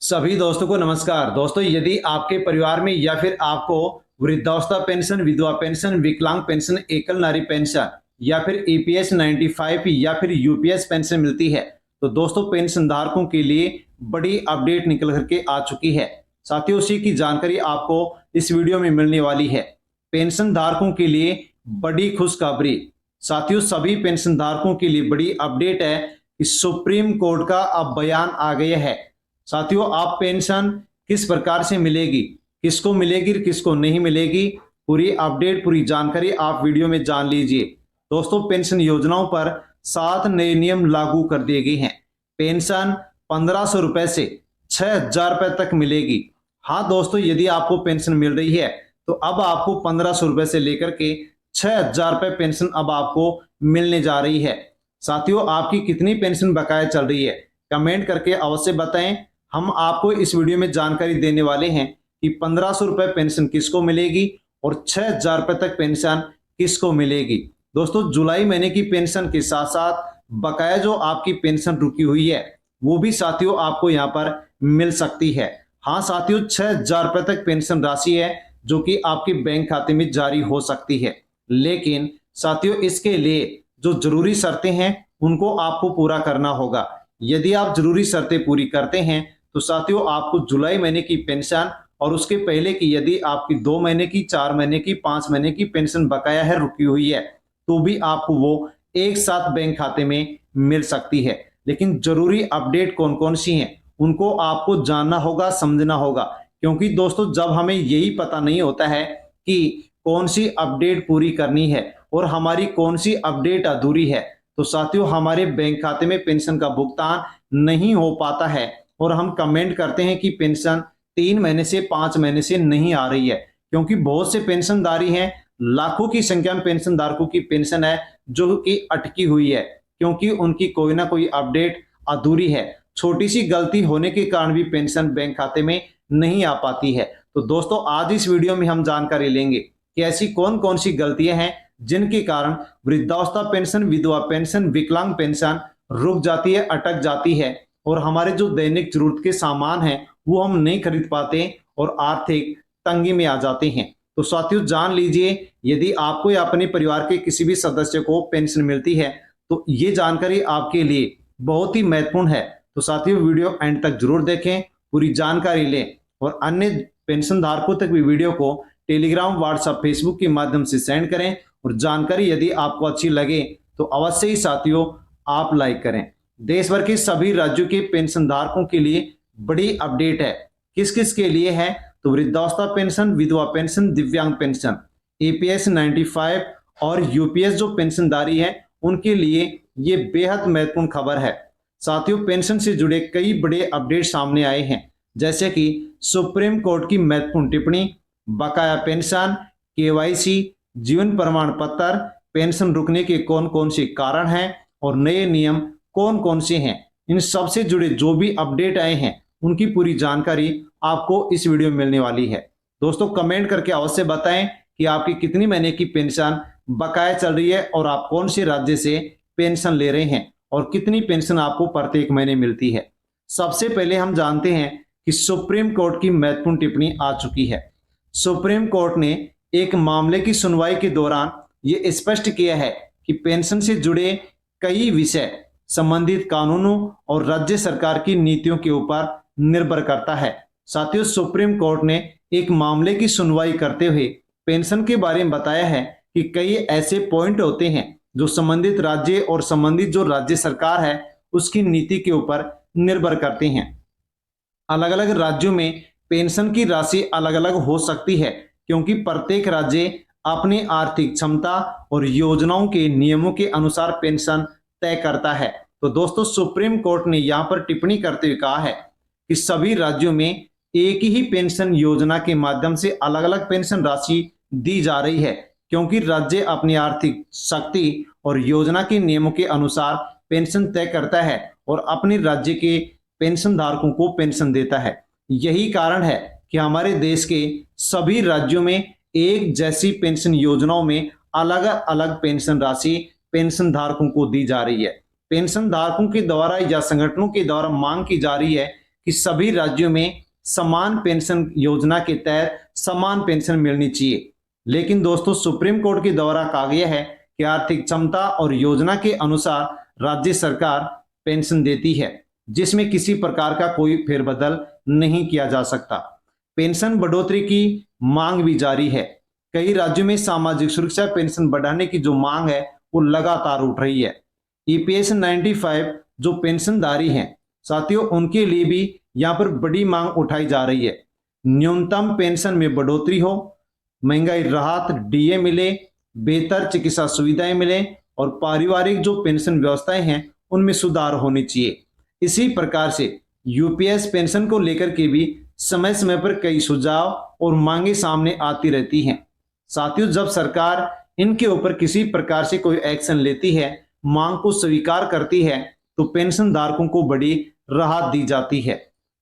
सभी दोस्तों को नमस्कार। दोस्तों, यदि आपके परिवार में या फिर आपको वृद्धावस्था पेंशन, विधवा पेंशन, विकलांग पेंशन, एकल नारी पेंशन या फिर ईपीएस 95 या फिर यूपीएस पेंशन मिलती है, तो दोस्तों पेंशन धारकों के लिए बड़ी अपडेट निकल करके आ चुकी है। साथियों, उसी की जानकारी आपको इस वीडियो में मिलने वाली है। पेंशन धारकों के लिए बड़ी खुशखबरी। साथियों, सभी पेंशन धारकों के लिए बड़ी अपडेट है कि सुप्रीम कोर्ट का अब बयान आ गया है। साथियों, आप पेंशन किस प्रकार से मिलेगी, किसको मिलेगी, किसको नहीं मिलेगी, पूरी अपडेट, पूरी जानकारी आप वीडियो में जान लीजिए। दोस्तों, पेंशन योजनाओं पर 7 नए नियम लागू कर दिए गए हैं। पेंशन 1500 रुपए से 6000 रुपए तक मिलेगी। हाँ दोस्तों, यदि आपको पेंशन मिल रही है तो अब आपको 1500 रुपए से लेकर के 6000 रुपए पेंशन अब आपको मिलने जा रही है। साथियों, आपकी कितनी पेंशन बकाया चल रही है, कमेंट करके अवश्य बताएं। हम आपको इस वीडियो में जानकारी देने वाले हैं कि 1500 रुपए पेंशन किसको मिलेगी और 6000 रुपए तक पेंशन किसको मिलेगी। दोस्तों, जुलाई महीने की पेंशन के साथ साथ बकाया जो आपकी पेंशन रुकी हुई है वो भी साथियों आपको यहाँ पर मिल सकती है। हाँ साथियों, 6000 रुपए तक पेंशन राशि है जो कि आपके बैंक खाते में जारी हो सकती है। लेकिन साथियों, इसके लिए जो जरूरी शर्तें हैं उनको आपको पूरा करना होगा। यदि आप जरूरी शर्तें पूरी करते हैं तो साथियों आपको जुलाई महीने की पेंशन और उसके पहले की यदि आपकी 2 महीने की, 4 महीने की, 5 महीने की पेंशन बकाया है, रुकी हुई है, तो भी आपको वो एक साथ बैंक खाते में मिल सकती है। लेकिन जरूरी अपडेट कौन कौन सी हैं उनको आपको जानना होगा, समझना होगा। क्योंकि दोस्तों, जब हमें यही पता नहीं होता है कि कौन सी अपडेट पूरी करनी है और हमारी कौन सी अपडेट अधूरी है, तो साथियों हमारे बैंक खाते में पेंशन का भुगतान नहीं हो पाता है और हम कमेंट करते हैं कि पेंशन 3 महीने से 5 महीने से नहीं आ रही है। क्योंकि बहुत से पेंशनधारी हैं, लाखों की संख्या में पेंशन धारकों की पेंशन है जो कि अटकी हुई है, क्योंकि उनकी कोई ना कोई अपडेट अधूरी है। छोटी सी गलती होने के कारण भी पेंशन बैंक खाते में नहीं आ पाती है। तो दोस्तों, आज इस वीडियो में हम जानकारी लेंगे कि ऐसी कौन कौन सी गलतियां हैं जिनके कारण वृद्धावस्था पेंशन, विधवा पेंशन, विकलांग पेंशन रुक जाती है, अटक जाती है और हमारे जो दैनिक जरूरत के सामान हैं वो हम नहीं खरीद पाते और आर्थिक तंगी में आ जाते हैं। तो साथियों, जान लीजिए, यदि आपको या अपने परिवार के किसी भी सदस्य को पेंशन मिलती है तो ये जानकारी आपके लिए बहुत ही महत्वपूर्ण है। तो साथियों, वीडियो एंड तक जरूर देखें, पूरी जानकारी लें और अन्य पेंशन धारकों तक भी वीडियो को टेलीग्राम, व्हाट्सएप, फेसबुक के माध्यम से सेंड करें। और जानकारी यदि आपको अच्छी लगे तो अवश्य ही साथियों आप लाइक करें। देश भर के सभी राज्यों के पेंशन धारकों के लिए बड़ी अपडेट है। किस किस के लिए है? तो वृद्धावस्था पेंशन, विधवा पेंशन, दिव्यांग पेंशन, ईपीएस 95 और यूपीएस जो पेंशनधारी है उनके लिए ये बेहद महत्वपूर्ण खबर है। साथियों, पेंशन से जुड़े कई बड़े अपडेट सामने आए हैं, जैसे कि सुप्रीम कोर्ट की महत्वपूर्ण टिप्पणी, बकाया पेंशन, केवाईसी, जीवन प्रमाण पत्र, पेंशन रुकने के कौन कौन से कारण हैं और नए नियम कौन कौन से हैं, इन सब से जुड़े जो भी अपडेट आए हैं उनकी पूरी जानकारी आपको इस वीडियो में मिलने वाली है। दोस्तों, कमेंट करके अवश्य बताएं कि आपकी कितनी महीने की पेंशन बकाया चल रही है और आप कौन से राज्य से पेंशन ले रहे हैं और कितनी पेंशन आपको प्रत्येक महीने मिलती है। सबसे पहले हम जानते हैं कि सुप्रीम कोर्ट की महत्वपूर्ण टिप्पणी आ चुकी है। सुप्रीम कोर्ट ने एक मामले की सुनवाई के दौरान यह स्पष्ट किया है कि पेंशन से जुड़े कई विषय संबंधित कानूनों और राज्य सरकार की नीतियों के ऊपर निर्भर करता है। साथियों, सुप्रीम कोर्ट ने एक मामले की सुनवाई करते हुए पेंशन के बारे में बताया है कि कई ऐसे पॉइंट होते हैं जो संबंधित राज्य और संबंधित जो राज्य सरकार है उसकी नीति के ऊपर निर्भर करते हैं। अलग अलग राज्यों में पेंशन की राशि अलग अलग हो सकती है, क्योंकि प्रत्येक राज्य अपनी आर्थिक क्षमता और योजनाओं के नियमों के अनुसार पेंशन तय करता है। तो दोस्तों, सुप्रीम कोर्ट ने यहाँ पर टिप्पणी करते हुए कहा है कि सभी राज्यों में एक ही पेंशन योजना के माध्यम से अलग अलग पेंशन राशि दी जा रही है, क्योंकि राज्य अपनी आर्थिक शक्ति और योजना के नियमों के अनुसार पेंशन तय करता है और अपने राज्य के पेंशन धारकों को पेंशन देता है। यही कारण है कि हमारे देश के सभी राज्यों में एक जैसी पेंशन योजनाओं में अलग अलग पेंशन राशि पेंशन धारकों को दी जा रही है। पेंशन धारकों के द्वारा या संगठनों के द्वारा मांग की जा रही है कि सभी राज्यों में समान पेंशन योजना के तहत समान पेंशन मिलनी चाहिए। लेकिन दोस्तों सुप्रीम कोर्ट के द्वारा कहा गया है कि आर्थिक क्षमता और योजना के अनुसार राज्य सरकार पेंशन देती है, जिसमें किसी प्रकार का कोई फेरबदल नहीं किया जा सकता। पेंशन बढ़ोतरी की मांग भी जारी है। कई राज्यों में सामाजिक सुरक्षा पेंशन बढ़ाने की जो मांग है वो लगातार उठ रही है। ईपीएस 95 जो पेंशनधारी हैं साथियों, उनके लिए भी यहाँ पर बड़ी मांग उठाई जा रही है। न्यूनतम पेंशन में बढ़ोतरी हो, महंगाई राहत, डीए मिले, बेहतर चिकित्सा सुविधाएं मिले और पारिवारिक जो पेंशन व्यवस्थाएं हैं उनमें सुधार होनी चाहिए। इसी प्रकार से यूपीएस पेंशन को लेकर के भी समय समय पर कई सुझाव और मांगे सामने आती रहती हैं। साथियों, जब सरकार इनके ऊपर किसी प्रकार से कोई एक्शन लेती है, मांग को स्वीकार करती है, तो पेंशन धारकों को बड़ी राहत दी जाती है।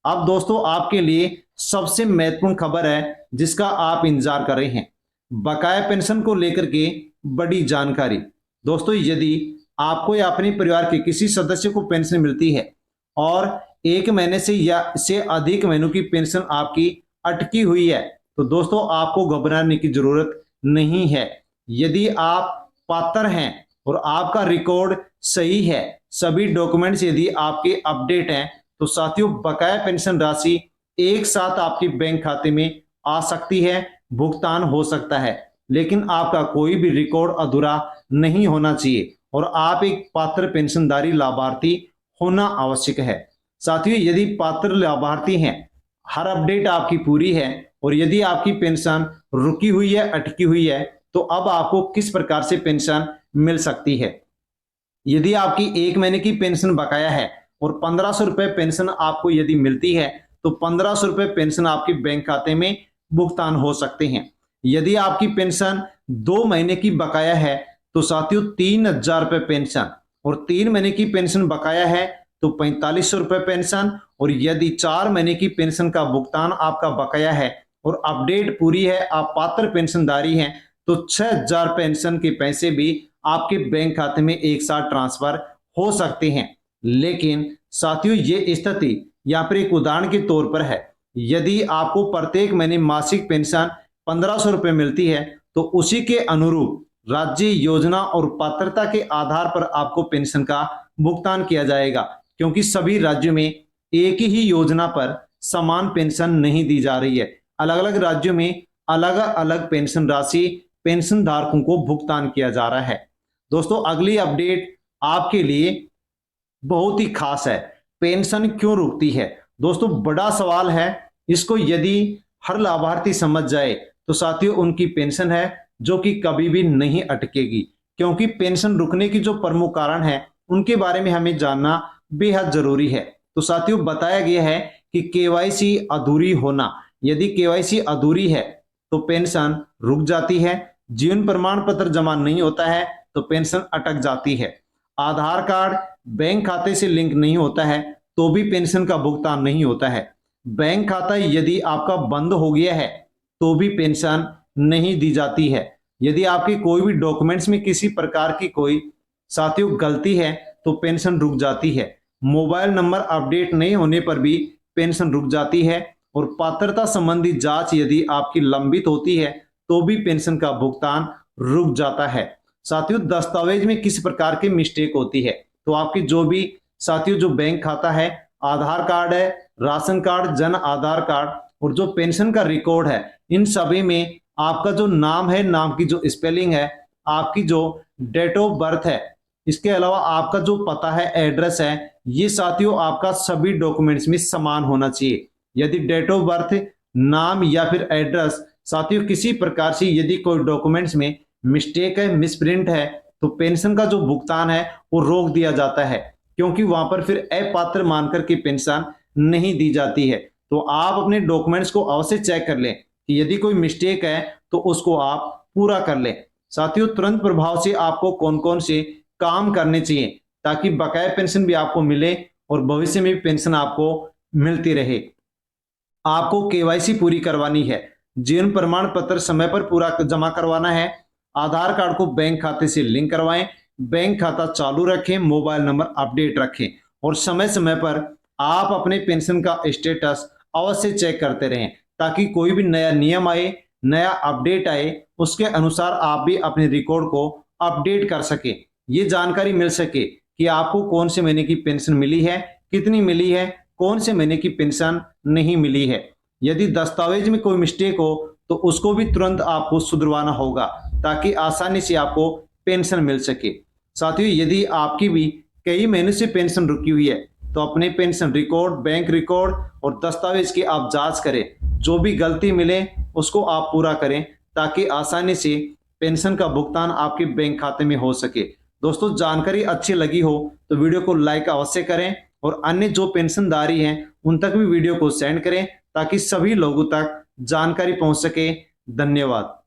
अब दोस्तों आपके लिए सबसे महत्वपूर्ण खबर है जिसका आप इंतजार कर रहे हैं, बकाया पेंशन को लेकर के बड़ी जानकारी। दोस्तों यदि आपको या अपने परिवार के किसी सदस्य को पेंशन मिलती है और 1 महीने से या इससे अधिक महीनों की पेंशन आपकी अटकी हुई है, तो दोस्तों आपको घबराने की जरूरत नहीं है। यदि आप पात्र हैं और आपका रिकॉर्ड सही है, सभी डॉक्यूमेंट्स यदि आपके अपडेट हैं, तो साथियों बकाया पेंशन राशि एक साथ आपके बैंक खाते में आ सकती है, भुगतान हो सकता है। लेकिन आपका कोई भी रिकॉर्ड अधूरा नहीं होना चाहिए और आप एक पात्र पेंशनधारी लाभार्थी होना आवश्यक है। साथियों यदि पात्र लाभार्थी हैं, हर अपडेट आपकी पूरी है और यदि आपकी पेंशन रुकी हुई है, अटकी हुई है, तो अब आपको किस प्रकार से पेंशन मिल सकती है। यदि आपकी 1 महीने की पेंशन बकाया है और 1500 रुपए पेंशन आपको यदि मिलती है, तो 1500 रुपए पेंशन आपके बैंक खाते में भुगतान हो सकते हैं। यदि आपकी पेंशन 2 महीने की बकाया है, तो साथियों 3000 रुपए पेंशन, और 3 महीने की पेंशन बकाया है तो 4500 रुपए पेंशन, और यदि 4 महीने की पेंशन का भुगतान आपका बकाया है और अपडेट पूरी है, आप पात्र पेंशनधारी हैं, तो 6000 पेंशन के पैसे भी आपके बैंक खाते में एक साथ ट्रांसफर हो सकते हैं। लेकिन साथियों ये स्थिति यहाँ पर एक उदाहरण के तौर पर है। यदि आपको प्रत्येक महीने मासिक पेंशन 1500 रुपए मिलती है, तो उसी के अनुरूप राज्य योजना और पात्रता के आधार पर आपको पेंशन का भुगतान किया जाएगा, क्योंकि सभी राज्यों में एक ही योजना पर समान पेंशन नहीं दी जा रही है। अलग अलग राज्यों में अलग अलग पेंशन राशि पेंशन धारकों को भुगतान किया जा रहा है। दोस्तों अगली अपडेट आपके लिए बहुत ही खास है, पेंशन क्यों रुकती है। दोस्तों बड़ा सवाल है, इसको यदि हर लाभार्थी समझ जाए तो साथियों उनकी पेंशन है जो कि कभी भी नहीं अटकेगी, क्योंकि पेंशन रुकने की जो प्रमुख कारण है उनके बारे में हमें जानना बेहद जरूरी है। तो साथियों बताया गया है कि केवाईसी अधूरी होना, यदि केवाईसी अधूरी है तो पेंशन रुक जाती है, जीवन प्रमाण पत्र जमा नहीं होता है तो पेंशन अटक जाती है, आधार कार्ड बैंक खाते से लिंक नहीं होता है तो भी पेंशन का भुगतान नहीं होता है, बैंक खाता यदि आपका बंद हो गया है तो भी पेंशन नहीं दी जाती है, यदि आपके कोई भी डॉक्यूमेंट्स में किसी प्रकार की कोई साथियों गलती है तो पेंशन रुक जाती है, मोबाइल नंबर अपडेट नहीं होने पर भी पेंशन रुक जाती है, और पात्रता संबंधी जांच यदि आपकी लंबित होती है तो भी पेंशन का भुगतान रुक जाता है। साथियों दस्तावेज में किस प्रकार की मिस्टेक होती है, तो आपकी जो भी साथियों जो बैंक खाता है, आधार कार्ड है, ration card, Jan Aadhaar card और जो पेंशन का रिकॉर्ड है, इन सभी में आपका जो नाम है, नाम की जो स्पेलिंग है, आपकी जो डेट ऑफ बर्थ है, इसके अलावा आपका जो पता है, एड्रेस है, ये साथियों आपका सभी डॉक्यूमेंट्स में समान होना चाहिए। यदि डेट ऑफ बर्थ, नाम या फिर एड्रेस साथियों किसी प्रकार से यदि कोई डॉक्यूमेंट्स में मिस्टेक है, मिसप्रिंट है, तो पेंशन का जो भुगतान है वो रोक दिया जाता है, क्योंकि वहां पर फिर अपात्र मानकर के पेंशन नहीं दी जाती है। तो आप अपने डॉक्यूमेंट्स को अवश्य चेक कर लें कि यदि कोई मिस्टेक है तो उसको आप पूरा कर लें। साथियों तुरंत प्रभाव से आपको कौन कौन से काम करने चाहिए ताकि बकाया पेंशन भी आपको मिले और भविष्य में भी पेंशन आपको मिलती रहे। आपको केवाईसी पूरी करवानी है, जीवन प्रमाण पत्र समय पर पूरा जमा करवाना है, आधार कार्ड को बैंक खाते से लिंक करवाएं, बैंक खाता चालू रखें, मोबाइल नंबर अपडेट रखें और समय समय पर आप अपने पेंशन का स्टेटस अवश्य चेक करते रहें, ताकि कोई भी नया नियम आए, नया अपडेट आए, उसके अनुसार आप भी अपने रिकॉर्ड को अपडेट कर सके। ये जानकारी मिल सके कि आपको कौन से महीने की पेंशन मिली है, कितनी मिली है, कौन से महीने की पेंशन नहीं मिली है। यदि दस्तावेज में कोई मिस्टेक हो तो उसको भी तुरंत आपको सुधरवाना होगा, ताकि आसानी से आपको पेंशन मिल सके। साथियों, यदि आपकी भी कई महीनों से पेंशन रुकी हुई है तो अपने पेंशन रिकॉर्ड, बैंक रिकॉर्ड और दस्तावेज की आप जांच करें। जो भी गलती मिले उसको आप पूरा करें, ताकि आसानी से पेंशन का भुगतान आपके बैंक खाते में हो सके। दोस्तों, जानकारी अच्छी लगी हो तो वीडियो को लाइक अवश्य करें और अन्य जो पेंशनधारी हैं उन तक भी वीडियो को सेंड करें, ताकि सभी लोगों तक जानकारी पहुंच सके। धन्यवाद।